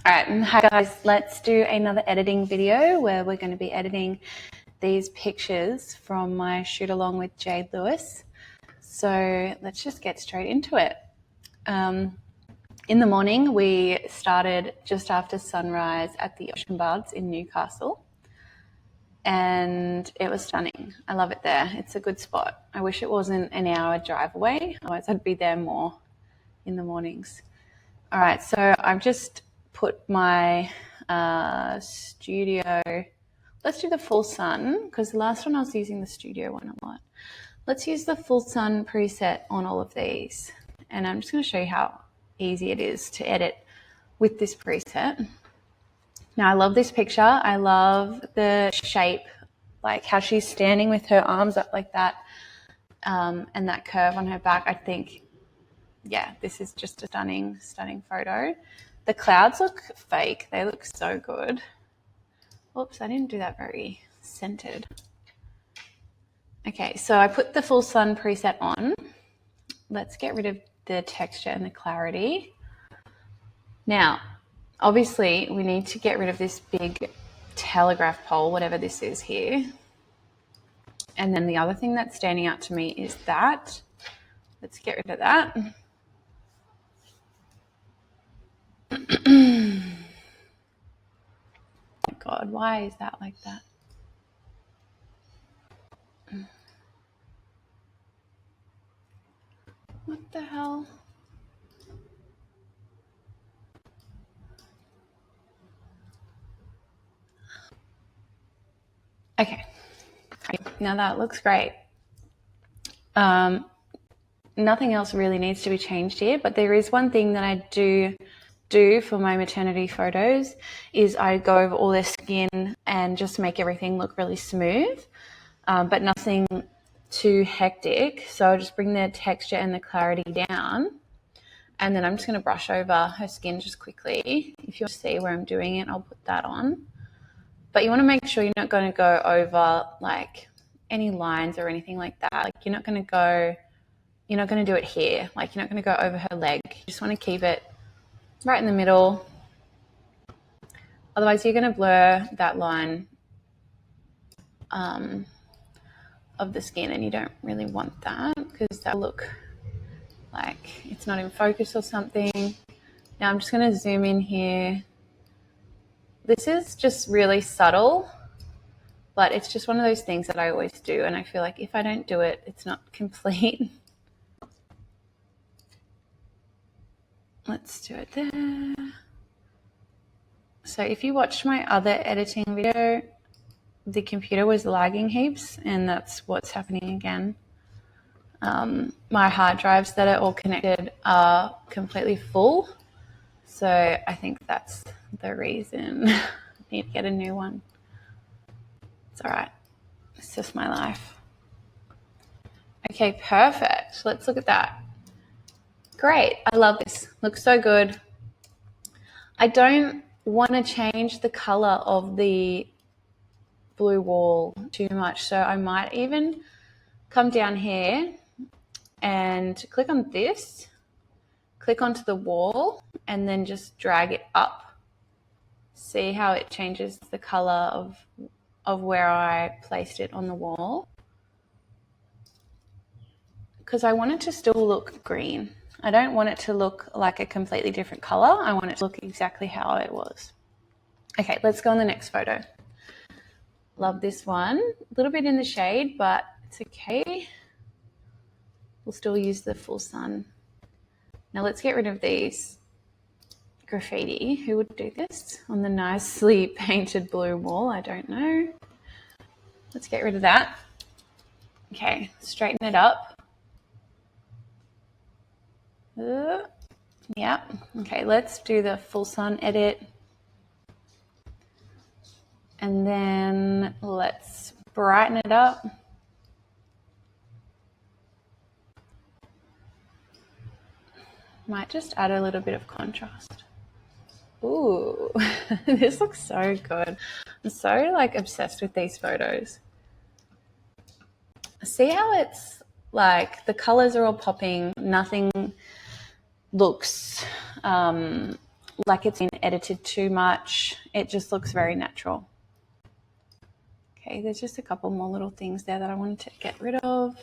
All right, hi guys, let's do another editing video where we're going to be editing these pictures from my shoot along with Jade Lewis. So let's just get straight into it. In the morning, we started just after sunrise at the Ocean Baths in Newcastle, and it was stunning. I love it there. It's a good spot. I wish it wasn't an hour drive away, otherwise I'd be there more in the mornings. All right, so I've just put my studio, let's do the full sun, because the last one I was using the studio one a lot. Let's use the full sun preset on all of these, and I'm just going to show you how easy it is to edit with this preset. Now, I love this picture. I love the shape, like how she's standing with her arms up like that, and that curve on her back. I think, yeah, this is just a stunning, stunning photo. The clouds look fake. They look so good. Oops, I didn't do that very centered. Okay, so I put the full sun preset on. Let's get rid of the texture and the clarity. Now, obviously, we need to get rid of this big telegraph pole, whatever this is here. And then the other thing that's standing out to me is that. Let's get rid of that. Oh my God, why is that like that? What the hell? Okay, now that looks great. Nothing else really needs to be changed here, but there is one thing that I do for my maternity photos is I go over all their skin and just make everything look really smooth, but nothing too hectic. So I'll just bring the texture and the clarity down, and then I'm just going to brush over her skin just quickly. If you want to see where I'm doing it, I'll put that on. But you want to make sure you're not going to go over like any lines or anything like that. Like you're not going to do it here. Like you're not going to go over her leg. You just want to keep it right in the middle. Otherwise, you're going to blur that line of the skin, and you don't really want that because that'll look like it's not in focus or something. Now I'm just going to zoom in here. This is just really subtle, but it's just one of those things that I always do, and I feel like if I don't do it, it's not complete. Let's do it there. So if you watched my other editing video, the computer was lagging heaps, and that's what's happening again. My hard drives that are all connected are completely full, so I think that's the reason. I need to get a new one. It's all right. It's just my life. Okay, perfect. Let's look at that. Great. I love this. Looks so good. I don't want to change the color of the blue wall too much, so I might even come down here and click on this, click onto the wall, and then just drag it up. See how it changes the color of where I placed it on the wall, because I want it to still look green. I don't want it to look like a completely different color. I want it to look exactly how it was. Okay, let's go on the next photo. Love this one. A little bit in the shade, but it's okay. We'll still use the full sun. Now let's get rid of these graffiti. Who would do this on the nicely painted blue wall? I don't know. Let's get rid of that. Okay, straighten it up. Yeah. Okay, let's do the full sun edit. And then let's brighten it up. Might just add a little bit of contrast. Ooh, this looks so good. I'm so like obsessed with these photos. See how it's like the colors are all popping. Nothing looks like it's been edited too much. It just looks very natural. Okay, there's just a couple more little things there that I wanted to get rid of.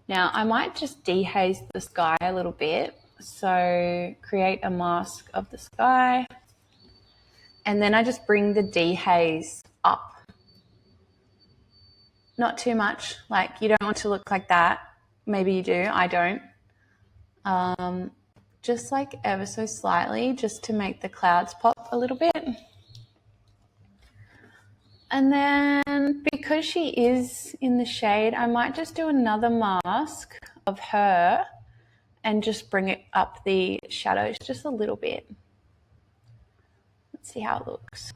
Now, I might just dehaze the sky a little bit. So create a mask of the sky. And then I just bring the dehaze up. Not too much. Like, you don't want to look like that. Maybe you do. I don't. Just like ever so slightly, just to make the clouds pop a little bit. And then because she is in the shade, I might just do another mask of her and just bring it up the shadows just a little bit. Let's see how it looks.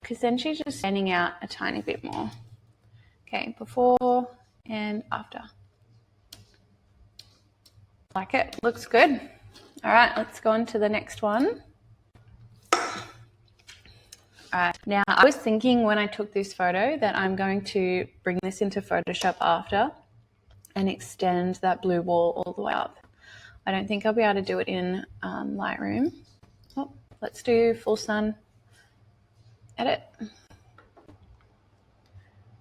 Because then she's just standing out a tiny bit more. Okay, before and after. Like it, looks good. All right, let's go on to the next one. All right, now I was thinking when I took this photo that I'm going to bring this into Photoshop after and extend that blue wall all the way up. I don't think I'll be able to do it in Lightroom. Oh, let's do full sun edit.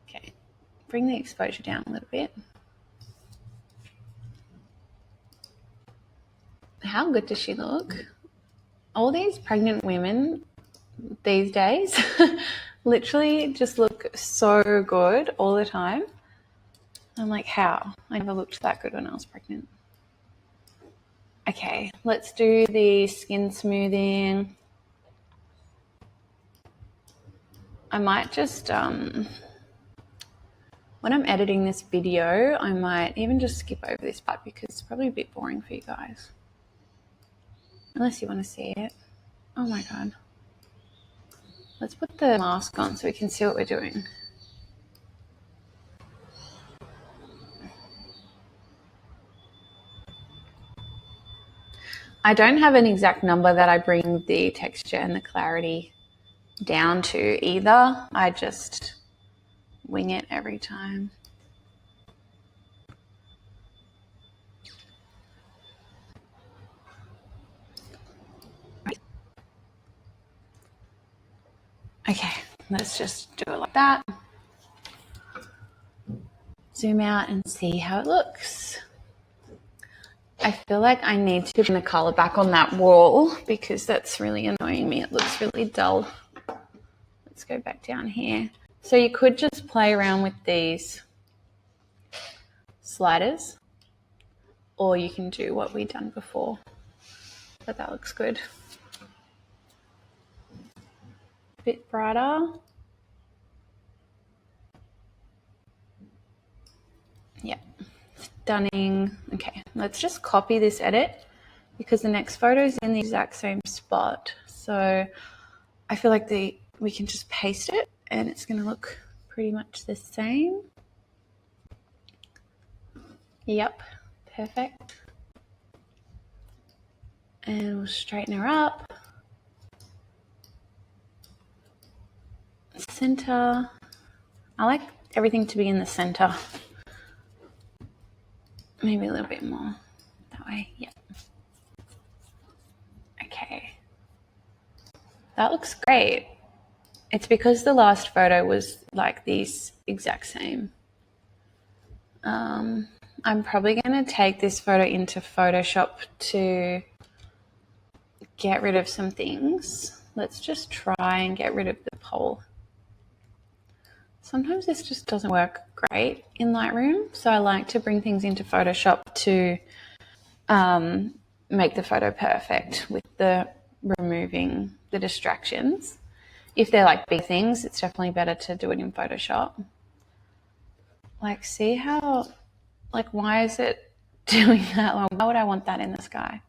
Okay, bring the exposure down a little bit. How good does she look? All these pregnant women these days literally just look so good all the time. I'm like, how? I never looked that good when I was pregnant. Okay, let's do the skin smoothing. I might just, when I'm editing this video, I might even just skip over this part because it's probably a bit boring for you guys. Unless you want to see it. Oh my God. Let's put the mask on so we can see what we're doing. I don't have an exact number that I bring the texture and the clarity down to either. I just wing it every time. Okay, let's just do it like that. Zoom out and see how it looks. I feel like I need to bring the color back on that wall because that's really annoying me. It looks really dull. Let's go back down here. So you could just play around with these sliders, or you can do what we've done before. But that looks good. A bit brighter. Yep. Stunning. Okay, let's just copy this edit because the next photo is in the exact same spot. So I feel like we can just paste it and it's going to look pretty much the same. Yep, perfect. And we'll straighten her up. Center. I like everything to be in the center. Maybe a little bit more that way. Yep. Okay. That looks great. It's because the last photo was like these exact same. I'm probably going to take this photo into Photoshop to get rid of some things. Let's just try and get rid of the pole. Sometimes this just doesn't work great in Lightroom, so I like to bring things into Photoshop to make the photo perfect with the removing the distractions. If they're like big things, it's definitely better to do it in Photoshop. Like, see how, like, why is it doing that? Why would I want that in the sky?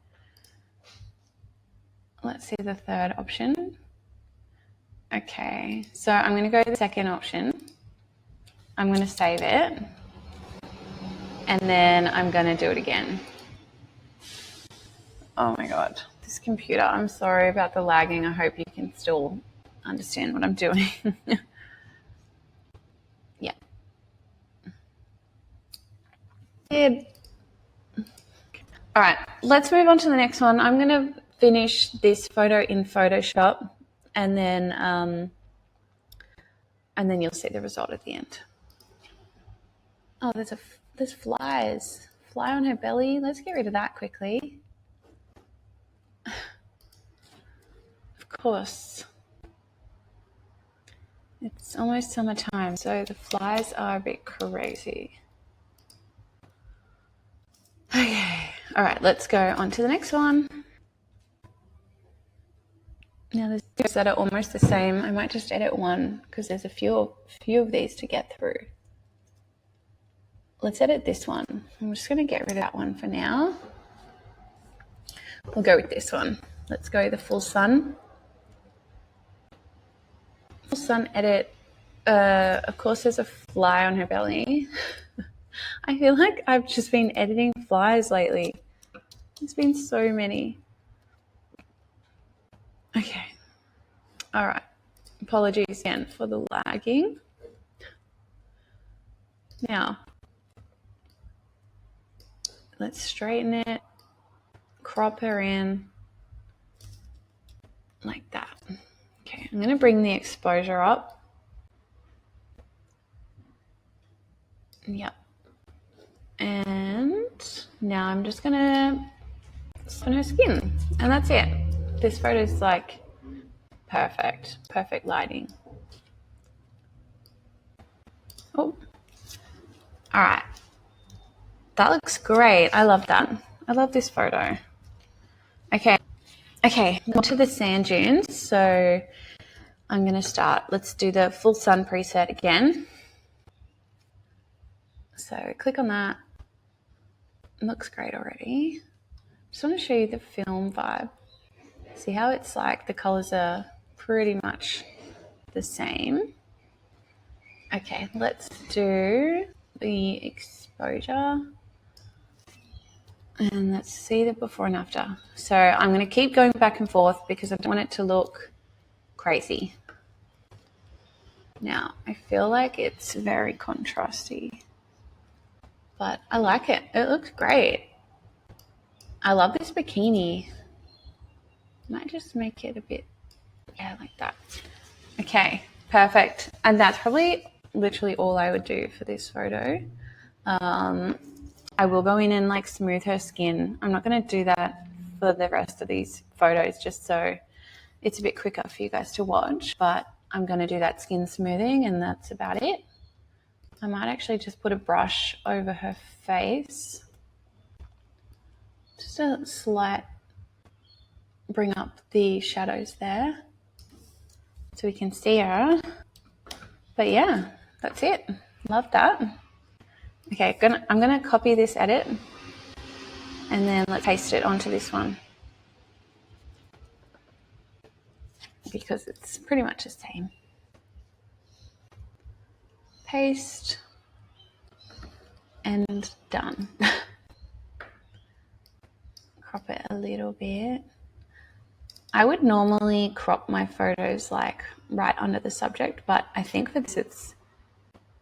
Let's see the third option. Okay, so I'm going to go to the second option. I'm going to save it. And then I'm going to do it again. Oh my God, this computer. I'm sorry about the lagging. I hope you can still understand what I'm doing. Yeah. All right, let's move on to the next one. I'm going to finish this photo in Photoshop, and then you'll see the result at the end. Oh, there's flies. Fly on her belly. Let's get rid of that quickly. Of course. It's almost summertime, so the flies are a bit crazy. Okay, all right, let's go on to the next one. Now there's two that are almost the same. I might just edit one because there's a few of these to get through. Let's edit this one. I'm just going to get rid of that one for now. We'll go with this one. Let's go the full sun. Full sun edit. Of course, there's a fly on her belly. I feel like I've just been editing flies lately. There's been so many. Okay. All right. Apologies again for the lagging. Now, let's straighten it, crop her in like that. Okay, I'm going to bring the exposure up. Yep. And now I'm just going to on her skin, and that's it. This photo is like perfect lighting. Oh, all right, that looks great. I love that. I love this photo. Okay, on to the sand dunes. So I'm going to start. Let's do the full sun preset again. So click on that. It looks great already. Just want to show you the film vibe. See how it's like the colors are pretty much the same. Okay, let's do the exposure. And let's see the before and after. So I'm going to keep going back and forth because I don't want it to look crazy. Now, I feel like it's very contrasty, but I like it. It looks great. I love this bikini. Might just make it a bit, yeah, like that. Okay, perfect. And that's probably literally all I would do for this photo. I will go in and like smooth her skin. I'm not going to do that for the rest of these photos just so it's a bit quicker for you guys to watch, but I'm going to do that skin smoothing and that's about it. I might actually just put a brush over her face. Just a slight bring up the shadows there so we can see her. But yeah, that's it. Love that. Okay, I'm gonna copy this edit and then let's paste it onto this one because it's pretty much the same. Paste and done. Crop it a little bit. I would normally crop my photos like right under the subject, but I think for this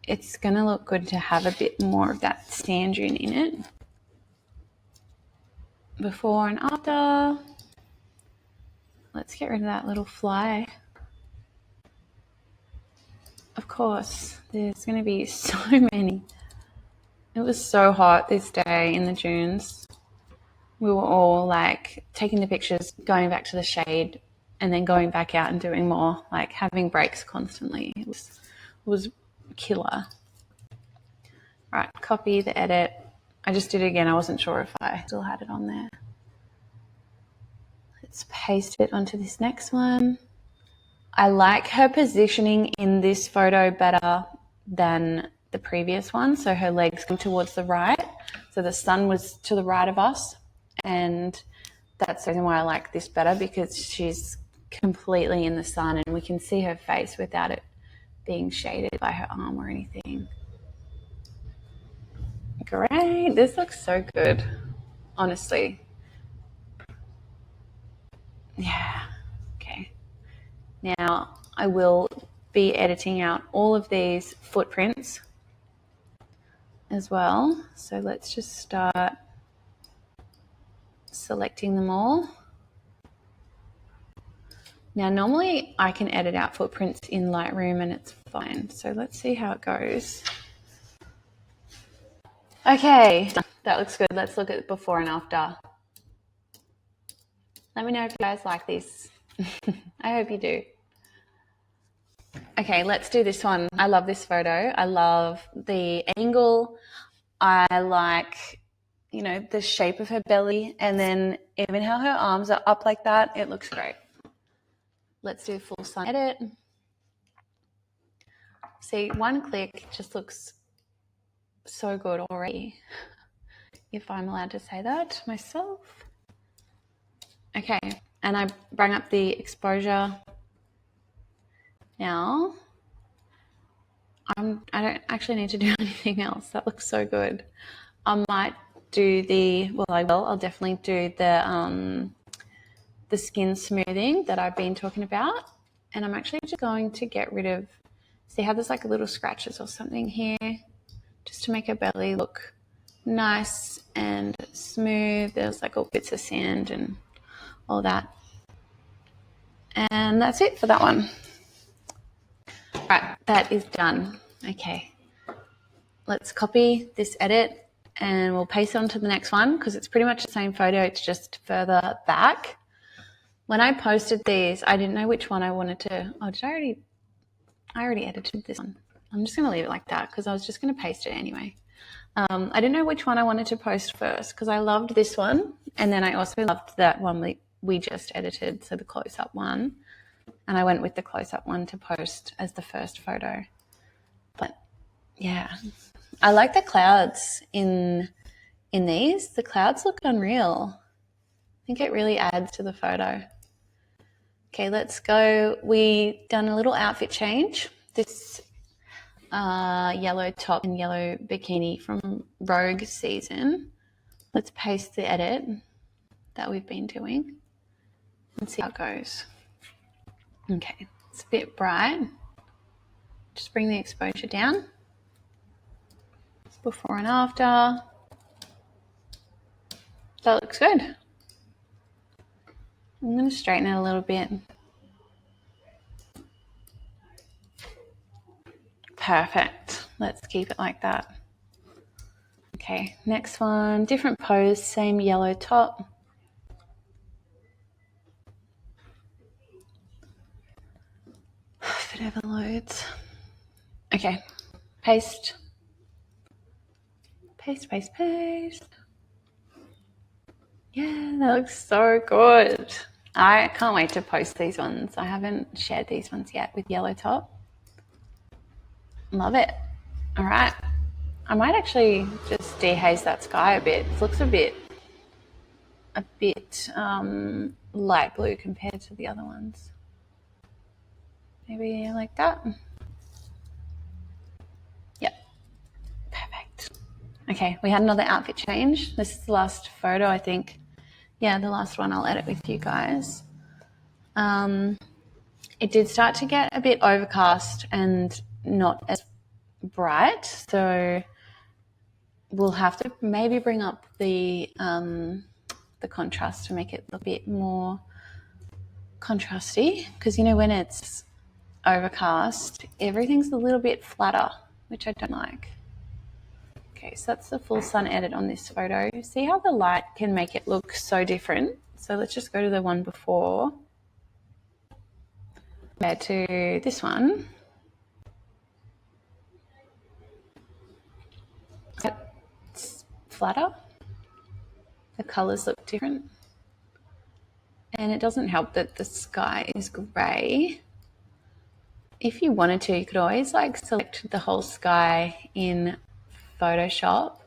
it's gonna look good to have a bit more of that sand dune in it. Before and after. Let's get rid of that little fly. Of course, there's going to be so many. It was so hot this day in the dunes. We were all like taking the pictures, going back to the shade, and then going back out and doing more, like having breaks constantly. It was killer. All right, copy the edit. I just did it again. I wasn't sure if I still had it on there. Let's paste it onto this next one. I like her positioning in this photo better than the previous one. So her legs come towards the right. So the sun was to the right of us. And that's the reason why I like this better, because she's completely in the sun and we can see her face without it being shaded by her arm or anything. Great. This looks so good, honestly. Yeah. Okay. Now I will be editing out all of these footprints as well. So let's just start selecting them all. Now, normally I can edit out footprints in Lightroom and it's fine. So let's see how it goes. Okay, that looks good. Let's look at before and after. Let me know if you guys like this. I hope you do. Okay, let's do this one. I love this photo. I love the angle. I like, you know, the shape of her belly, and then even how her arms are up like that. It looks great. Let's do a full sun edit. See, one click just looks so good already, if I'm allowed to say that myself. Okay, and I bring up the exposure. Now, I don't actually need to do anything else. That looks so good. I might do I'll definitely do the skin smoothing that I've been talking about. And I'm actually just going to get rid of, see how there's like little scratches or something here, just to make her belly look nice and smooth. There's like all bits of sand and all that. And that's it for that one. Right, that is done. Okay, let's copy this edit and we'll paste it onto the next one because it's pretty much the same photo, it's just further back. When I posted these, I didn't know which one I wanted to, I already edited this one. I'm just gonna leave it like that because I was just gonna paste it anyway. I didn't know which one I wanted to post first because I loved this one, and then I also loved that one we just edited, so the close-up one, and I went with the close-up one to post as the first photo. But yeah, I like the clouds in these. The clouds look unreal. I think it really adds to the photo. Okay, let's go. We done a little outfit change. This yellow top and yellow bikini from Rogue season. Let's paste the edit that we've been doing and see how it goes. Okay, it's a bit bright. Just bring the exposure down. Before and after. That looks good. I'm going to straighten it a little bit. Perfect. Let's keep it like that. Okay, next one, different pose, same yellow top. If it ever loads. Okay, paste. Paste, paste, paste. Yeah, that looks so good. I can't wait to post these ones. I haven't shared these ones yet with yellow top. Love it. All right. I might actually just dehaze that sky a bit. It looks a bit light blue compared to the other ones. Maybe like that. Yep. Perfect. Okay, we had another outfit change. This is the last photo, I think. Yeah, the last one I'll edit with you guys. It did start to get a bit overcast and not as bright, so we'll have to maybe bring up the contrast to make it a bit more contrasty, because you know when it's overcast everything's a little bit flatter, which I don't like. Okay, so that's the full sun edit on this photo. See how the light can make it look so different? So let's just go to the one before compared to this one. It's flatter. The colors look different. And it doesn't help that the sky is grey. If you wanted to, you could always like select the whole sky in Photoshop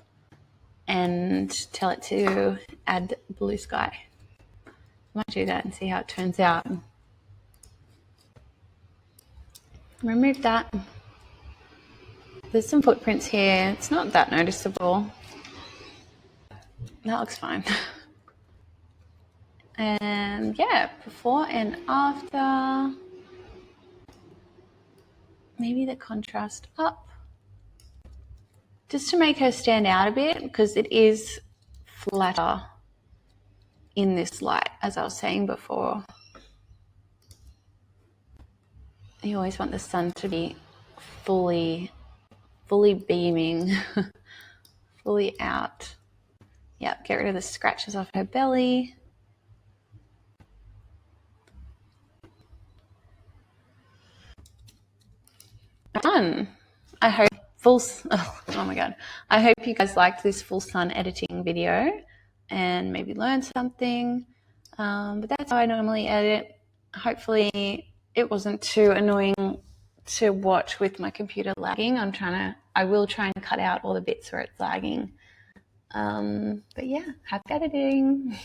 and tell it to add blue sky. I might do that and see how it turns out. Remove that. There's some footprints here. It's not that noticeable. That looks fine. And yeah, before and after. Maybe the contrast up. Just to make her stand out a bit because it is flatter. in this light, as I was saying before. You always want the sun to be fully beaming, fully out. Yep, get rid of the scratches off her belly. Done. I hope oh my god. I hope you guys liked this full sun editing video and maybe learned something. But that's how I normally edit. Hopefully it wasn't too annoying to watch with my computer lagging. I will try and cut out all the bits where it's lagging. But yeah, happy editing.